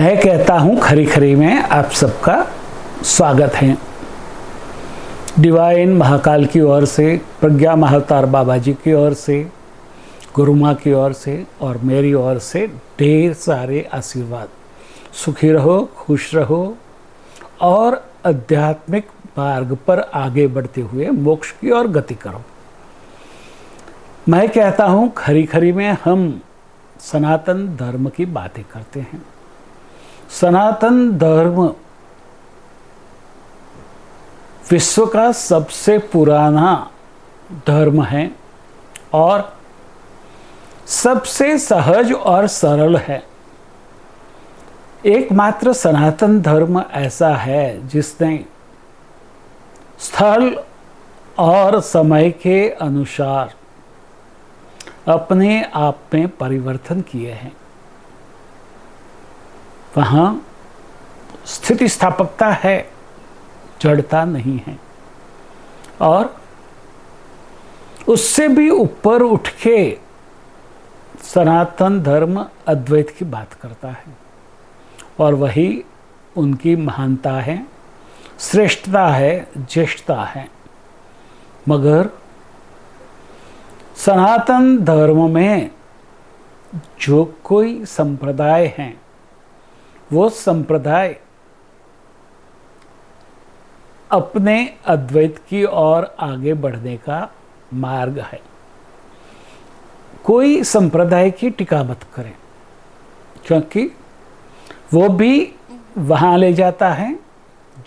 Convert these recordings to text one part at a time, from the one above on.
मैं कहता हूँ खरी खरी में आप सबका स्वागत है। डिवाइन महाकाल की ओर से, प्रज्ञा महाअवतार बाबा जी की ओर से, गुरु माँ की ओर से और मेरी ओर से ढेर सारे आशीर्वाद। सुखी रहो, खुश रहो और आध्यात्मिक मार्ग पर आगे बढ़ते हुए मोक्ष की ओर गति करो। मैं कहता हूँ खरी खरी में हम सनातन धर्म की बातें करते हैं। सनातन धर्म विश्व का सबसे पुराना धर्म है और सबसे सहज और सरल है। एकमात्र सनातन धर्म ऐसा है जिसने स्थल और समय के अनुसार अपने आप में परिवर्तन किए हैं। वहाँ स्थिति स्थापकता है, जड़ता नहीं है। और उससे भी ऊपर उठ के सनातन धर्म अद्वैत की बात करता है और वही उनकी महानता है, श्रेष्ठता है, ज्येष्ठता है। मगर सनातन धर्म में जो कोई संप्रदाय हैं, वो संप्रदाय अपने अद्वैत की ओर आगे बढ़ने का मार्ग है। कोई संप्रदाय की टीका मत करें, क्योंकि वो भी वहाँ ले जाता है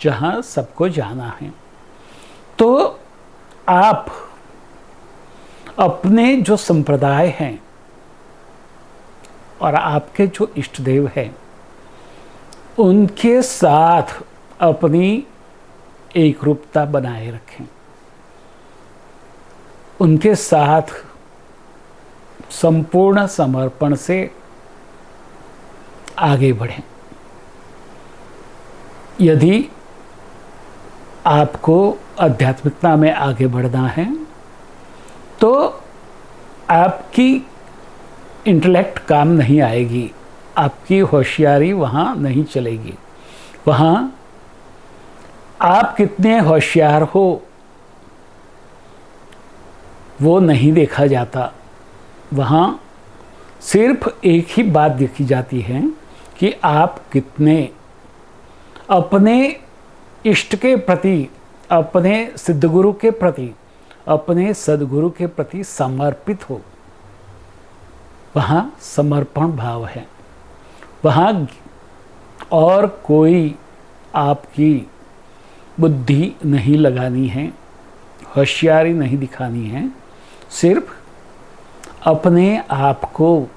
जहाँ सबको जाना है। तो आप अपने जो संप्रदाय हैं और आपके जो इष्ट देव हैं, उनके साथ अपनी एकरूपता बनाए रखें। उनके साथ संपूर्ण समर्पण से आगे बढ़ें। यदि आपको आध्यात्मिकता में आगे बढ़ना है तो आपकी इंटेलेक्ट काम नहीं आएगी, आपकी होशियारी वहाँ नहीं चलेगी। वहाँ आप कितने होशियार हो वो नहीं देखा जाता। वहाँ सिर्फ एक ही बात देखी जाती है कि आप कितने अपने इष्ट के प्रति, अपने सिद्धगुरु के प्रति, अपने सद्गुरु के प्रति समर्पित हो। वहाँ समर्पण भाव है। वहाँ और कोई आपकी बुद्धि नहीं लगानी है, होशियारी नहीं दिखानी है। सिर्फ अपने आप को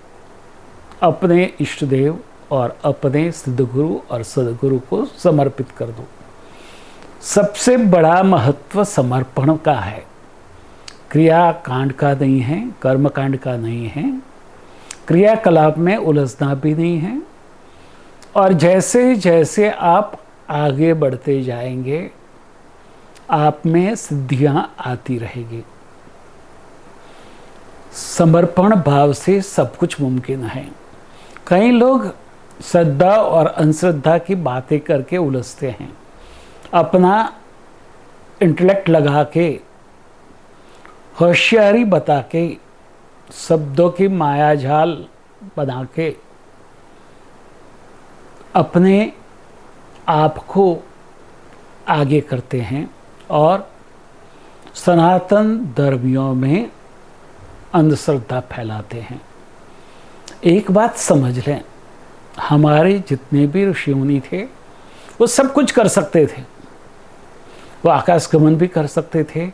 अपने इष्ट देव और अपने सिद्धगुरु और सद्गुरु को समर्पित कर दो। सबसे बड़ा महत्व समर्पण का है, क्रिया कांड का नहीं है, कर्म कांड का नहीं है, क्रियाकलाप में उलझना भी नहीं है। और जैसे जैसे आप आगे बढ़ते जाएंगे, आप में सिद्धियां आती रहेगी। समर्पण भाव से सब कुछ मुमकिन है। कई लोग श्रद्धा और अंधश्रद्धा की बातें करके उलझते हैं, अपना इंटेलेक्ट लगा के, होशियारी बता के, शब्दों की मायाजाल बना के अपने आप को आगे करते हैं और सनातन धर्मियों में अंधश्रद्धा फैलाते हैं। एक बात समझ लें, हमारे जितने भी ऋषि मुनि थे वो सब कुछ कर सकते थे। वो आकाश गमन भी कर सकते थे,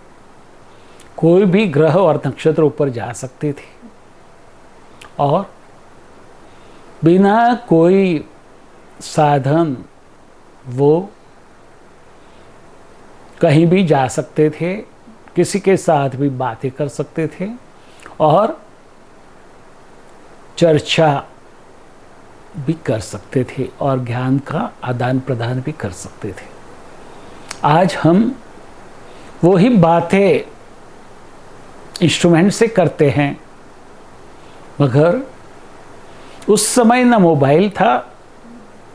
कोई भी ग्रह और नक्षत्र ऊपर जा सकते थे और बिना कोई साधन वो कहीं भी जा सकते थे, किसी के साथ भी बातें कर सकते थे और चर्चा भी कर सकते थे और ज्ञान का आदान प्रदान भी कर सकते थे। आज हम वही बातें इंस्ट्रूमेंट से करते हैं, मगर उस समय न मोबाइल था,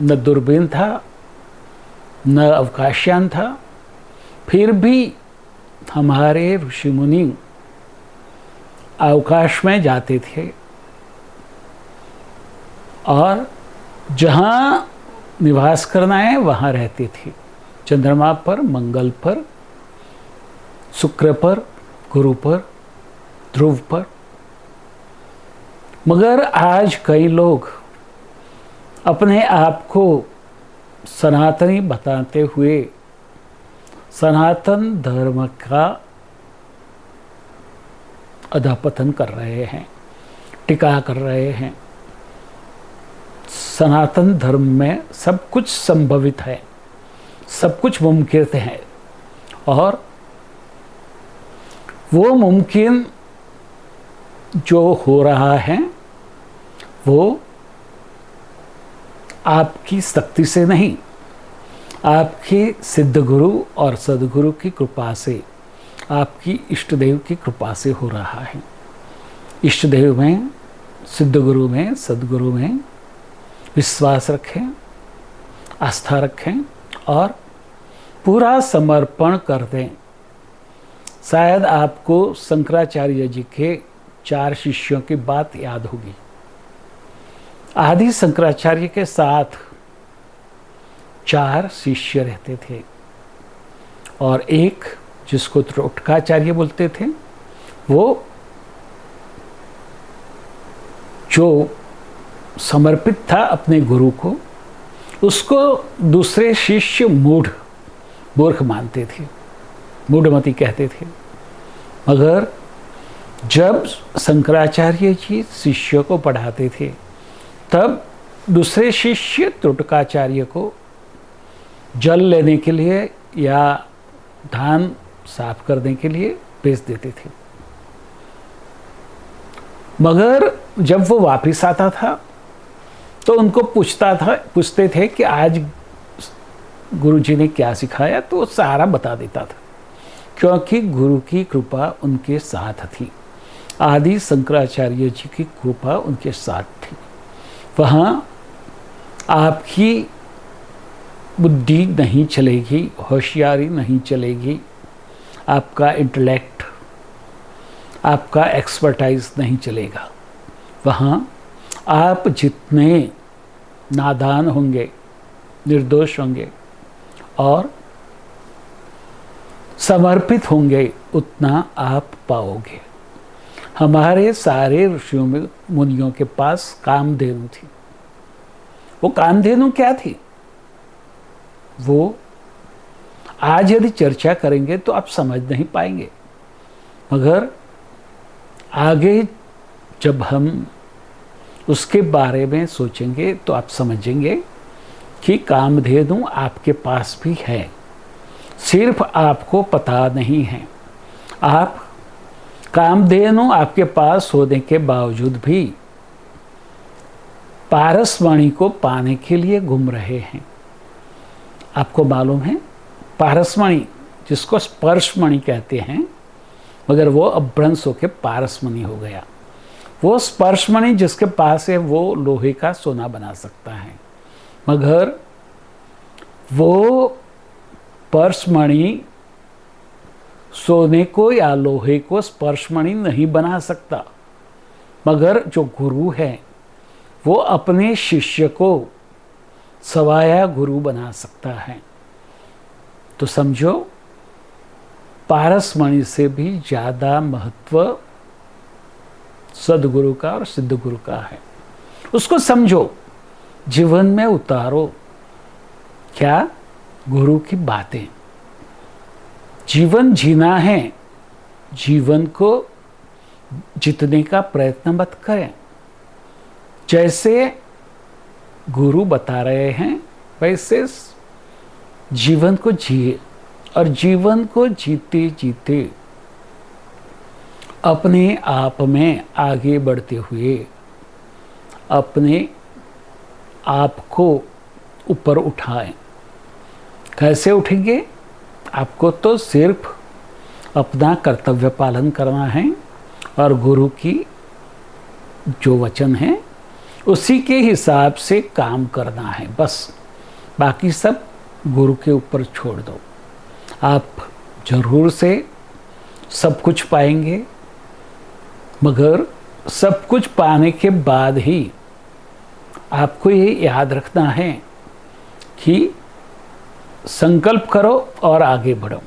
न दूरबीन था, न अवकाशयान था, फिर भी हमारे ऋषि मुनि अवकाश में जाते थे और जहाँ निवास करना है वहाँ रहते थे। चंद्रमा पर, मंगल पर, शुक्र पर, गुरु पर, ध्रुव पर। मगर आज कई लोग अपने आप को सनातनी बताते हुए सनातन धर्म का अधःपतन कर रहे हैं, टिका कर रहे हैं। सनातन धर्म में सब कुछ संभवित है, सब कुछ मुमकिन है, और वो मुमकिन जो हो रहा है वो आपकी शक्ति से नहीं, आपके सिद्ध गुरु और सद्गुरु की कृपा से, आपकी इष्ट देव की कृपा से हो रहा है। इष्ट देव में, सिद्ध गुरु में, सद्गुरु में विश्वास रखें, आस्था रखें और पूरा समर्पण कर दें। शायद आपको शंकराचार्य जी के 4 शिष्यों की बात याद होगी। आदि शंकराचार्य के साथ 4 शिष्य रहते थे और एक जिसको त्रोटकाचार्य बोलते थे, वो जो समर्पित था अपने गुरु को, उसको दूसरे शिष्य मूर्ख मानते थे, मूढ़मती कहते थे। मगर जब शंकराचार्य जी शिष्यों को पढ़ाते थे तब दूसरे शिष्य त्रोटकाचार्य को जल लेने के लिए या धान साफ करने के लिए भेज देते थे। मगर जब वो वापस आता था तो उनको पूछते थे कि आज गुरुजी ने क्या सिखाया, तो वो सारा बता देता था, क्योंकि गुरु की कृपा उनके साथ थी। आदि शंकराचार्य जी की कृपा उनके साथ थी। वहाँ आपकी बुद्धि नहीं चलेगी, होशियारी नहीं चलेगी, आपका इंटेलेक्ट, आपका एक्सपर्टाइज नहीं चलेगा। वहाँ आप जितने नादान होंगे, निर्दोष होंगे और समर्पित होंगे, उतना आप पाओगे। हमारे सारे ऋषियों में, मुनियों के पास कामधेनु थी। वो कामधेनु क्या थी? वो आज यदि चर्चा करेंगे तो आप समझ नहीं पाएंगे, मगर आगे जब हम उसके बारे में सोचेंगे तो आप समझेंगे कि कामधेनु आपके पास भी है, सिर्फ आपको पता नहीं है। आप कामधेनु आपके पास होने के बावजूद भी पारसमणि को पाने के लिए घूम रहे हैं। आपको मालूम है, पारसमणि जिसको स्पर्शमणि कहते हैं, मगर वो अब भ्रंश होकर पारसमणि हो गया। वो स्पर्शमणि जिसके पास है वो लोहे का सोना बना सकता है, मगर वो परसमणि सोने को या लोहे को स्पर्शमणि नहीं बना सकता। मगर जो गुरु है वो अपने शिष्य को सवाया गुरु बना सकता है। तो समझो, पारसमणि से भी ज़्यादा महत्व सदगुरु का और सिद्ध गुरु का है। उसको समझो, जीवन में उतारो। क्या? गुरु की बातें। जीवन जीना है, जीवन को जीतने का प्रयत्न मत करें। जैसे गुरु बता रहे हैं वैसे जीवन को जिए, और जीवन को जीते जीते अपने आप में आगे बढ़ते हुए अपने आप को ऊपर उठाएं। कैसे उठेंगे? आपको तो सिर्फ अपना कर्तव्य पालन करना है और गुरु की जो वचन है उसी के हिसाब से काम करना है, बस। बाकी सब गुरु के ऊपर छोड़ दो। आप जरूर से सब कुछ पाएंगे, मगर सब कुछ पाने के बाद ही आपको ये याद रखना है कि संकल्प करो और आगे बढ़ो,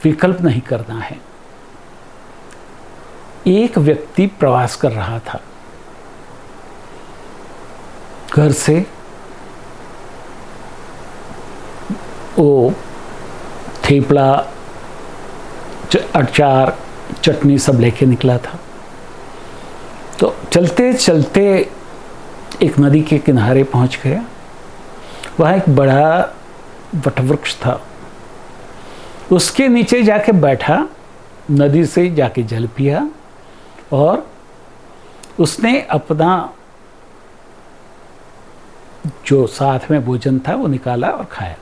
विकल्प नहीं करना है। एक व्यक्ति प्रवास कर रहा था, घर से वो थेपला, अचार, चटनी सब लेके निकला था। तो चलते चलते एक नदी के किनारे पहुंच गया। वहाँ एक बड़ा वटवृक्ष था, उसके नीचे जाके बैठा, नदी से जाके जल पिया और उसने अपना जो साथ में भोजन था वो निकाला और खाया।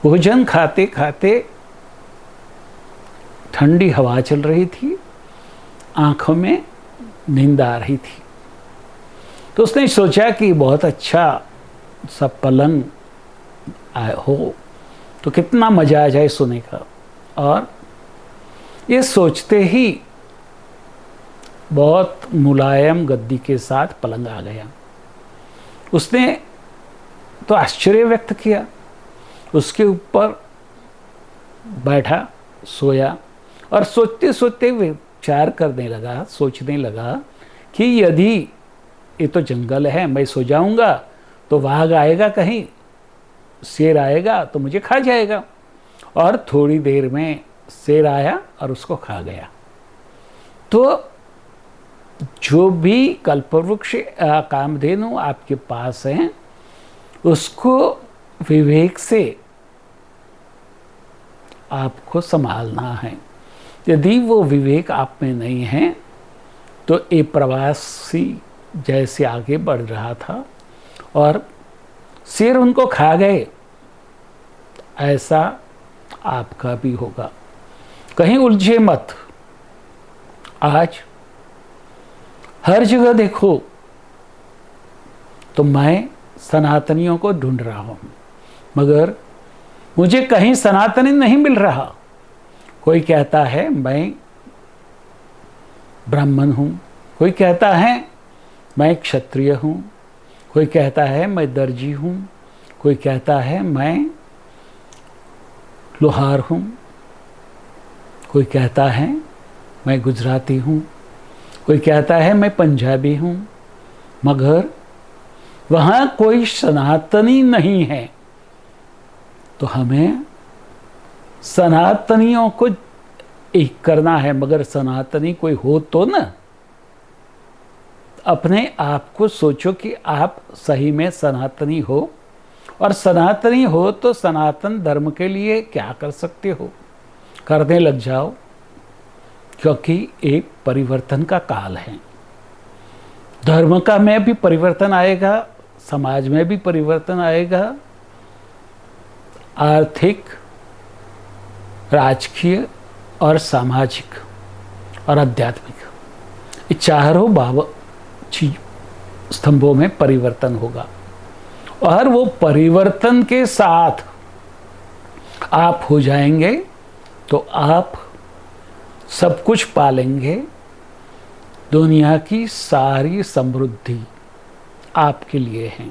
भोजन खाते खाते ठंडी हवा चल रही थी, आंखों में नींद आ रही थी। तो उसने सोचा कि बहुत अच्छा सब पलंग हो तो कितना मज़ा आ जाए सोने का। और ये सोचते ही बहुत मुलायम गद्दी के साथ पलंग आ गया। उसने तो आश्चर्य व्यक्त किया, उसके ऊपर बैठा, सोया और सोचते सोचते विचार करने लगा, सोचने लगा कि यदि ये तो जंगल है, मैं सो जाऊंगा तो बाघ आएगा, कहीं शेर आएगा तो मुझे खा जाएगा। और थोड़ी देर में शेर आया और उसको खा गया। तो जो भी कल्पवृक्ष कामधेनु आपके पास हैं, उसको विवेक से आपको संभालना है। यदि वो विवेक आप में नहीं है तो ये प्रवासी जैसे आगे बढ़ रहा था और शेर उनको खा गए, ऐसा आपका भी होगा। कहीं उलझे मत। आज हर जगह देखो तो मैं सनातनियों को ढूंढ रहा हूँ, मगर मुझे कहीं सनातनी नहीं मिल रहा। कोई कहता है मैं ब्राह्मण हूँ, कोई कहता है मैं क्षत्रिय हूँ, कोई कहता है मैं दर्जी हूँ, कोई कहता है मैं लोहार हूँ, कोई कहता है मैं गुजराती हूँ, कोई कहता है मैं पंजाबी हूँ, मगर वहाँ कोई सनातनी नहीं है। तो हमें सनातनियों को एक करना है, मगर सनातनी कोई हो तो न। अपने आप को सोचो कि आप सही में सनातनी हो, और सनातनी हो तो सनातन धर्म के लिए क्या कर सकते हो, करने लग जाओ, क्योंकि एक परिवर्तन का काल है। धर्म का में भी परिवर्तन आएगा, समाज में भी परिवर्तन आएगा, आर्थिक, राजकीय और सामाजिक और आध्यात्मिक, ये चारों स्तंभों में परिवर्तन होगा। और वो परिवर्तन के साथ आप हो जाएंगे तो आप सब कुछ पालेंगे। दुनिया की सारी समृद्धि आपके लिए है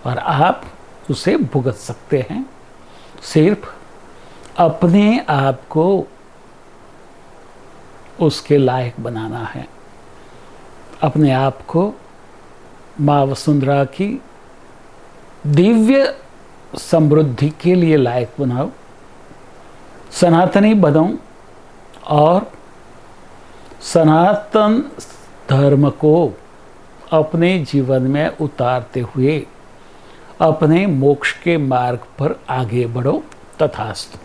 और आप उसे भुगत सकते हैं। सिर्फ अपने आप को उसके लायक बनाना है। अपने आप को माँ वसुंधरा की दिव्य समृद्धि के लिए लायक बनाओ, सनातनी बनो और सनातन धर्म को अपने जीवन में उतारते हुए अपने मोक्ष के मार्ग पर आगे बढ़ो। तथास्तु।